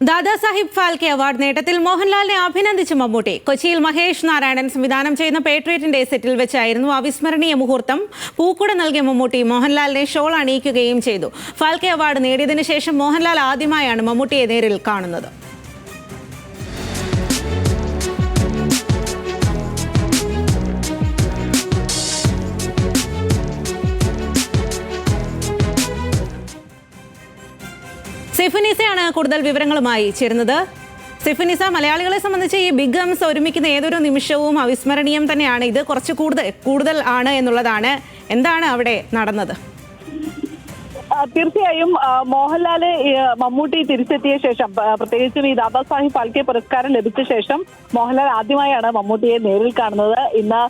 Dadasaheb Phalke award നേട്ടത്തിൽ മോഹൻലാലിനെ അഭിനന്ദിച്ച് മമ്മൂട്ടി. കൊച്ചിയിൽ മഹേഷ് നാരായണൻ സംവിധാനം ചെയ്യുന്ന പേട്രിയറ്റിന്റെ സെറ്റിൽ വെച്ചായിരുന്നു അവിസ്മരണീയ മുഹൂർത്തം. പൂക്കുട നൽകിയ മമ്മൂട്ടി മോഹൻലാലിനെ ഷോൾ അണിയിക്കുകയും ചെയ്തു. ഫാൽക്കെ അവാർഡ് നേടിയതിനു ശേഷം മോഹൻലാൽ ആദ്യമായാണ് മമ്മൂട്ടിയെ നേരിൽ കാണുന്നത്. സിഫുനിസയാണ് കൂടുതൽ വിവരങ്ങളുമായി ചേരുന്നത്. സിഫുനിസ, മലയാളികളെ സംബന്ധിച്ച് ഈ ബിഗ് ഗംസ് ഒരുമിക്കുന്ന ഏതൊരു നിമിഷവും അവിസ്മരണീയം തന്നെയാണ്. ഇത് കുറച്ച് കൂടുതൽ ആണ് എന്നുള്ളതാണ്. എന്താണ് അവിടെ നടന്നത്? തീർച്ചയായും മോഹൻലാല് മമ്മൂട്ടി തിരിച്ചെത്തിയ ശേഷം, പ്രത്യേകിച്ചും ഈ ദാദാസാഹിബ് ഫാൽക്കെ പുരസ്കാരം ലഭിച്ച ശേഷം മോഹൻലാൽ ആദ്യമായാണ് മമ്മൂട്ടിയെ നേരിൽ കാണുന്നത്. ഇന്ന്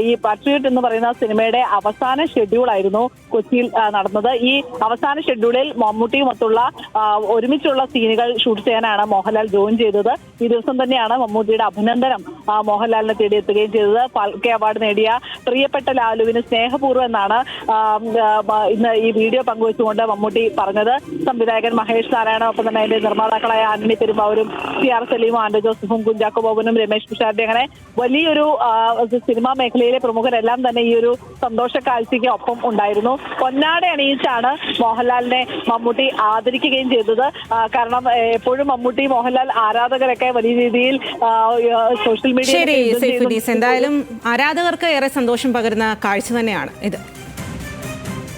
ഈ പാട്രിയറ്റ് എന്ന് പറയുന്ന സിനിമയുടെ അവസാന ഷെഡ്യൂൾ ആയിരുന്നു കൊച്ചിയിൽ നടന്നത്. ഈ അവസാന ഷെഡ്യൂളിൽ മമ്മൂട്ടിയുമൊത്തുള്ള ഒരുമിച്ചുള്ള സീനുകൾ ഷൂട്ട് ചെയ്യാനാണ് മോഹൻലാൽ ജോയിൻ ചെയ്തത്. ഈ ദിവസം തന്നെയാണ് മമ്മൂട്ടിയുടെ അഭിനന്ദനം മോഹൻലാലിനെ തേടിയെത്തുകയും ചെയ്തത്. ഫാൽക്കെ അവാർഡ് നേടിയ പ്രിയപ്പെട്ട ലാലുവിന് സ്നേഹപൂർവ്വം എന്നാണ് ഇന്ന് ഈ വീഡിയോ പങ്കുവച്ചുകൊണ്ട് മമ്മൂട്ടി പറഞ്ഞത്. സംവിധായകൻ മഹേഷ് നാരായണൻ, ഒപ്പം തന്നെ അതിന്റെ നിർമ്മാതാക്കളായ ആന്റണി പെരുമ്പാവൂരും CR സലീമും ആൻഡ്രോ ജോസഫും കുഞ്ചാക്കോ ബോബനും രമേശ് പിഷാരടി, അങ്ങനെ വലിയൊരു സിനിമാ മേഖലയിലെ പ്രമുഖരെല്ലാം തന്നെ ഈ ഒരു സന്തോഷ കാഴ്ചയ്ക്ക് ഒപ്പം ഉണ്ടായിരുന്നു. പൊന്നാട അണിയിച്ചാണ് മോഹൻലാലിനെ മമ്മൂട്ടി ആദരിക്കുകയും ചെയ്തത്. കാരണം എപ്പോഴും മമ്മൂട്ടി മോഹൻലാൽ ആരാധകരൊക്കെ വലിയ രീതിയിൽ സോഷ്യൽ മീഡിയയിൽ എന്തായാലും ആരാധകർക്ക് ഏറെ സന്തോഷം പകരുന്ന കാഴ്ച തന്നെയാണ് ഇത്.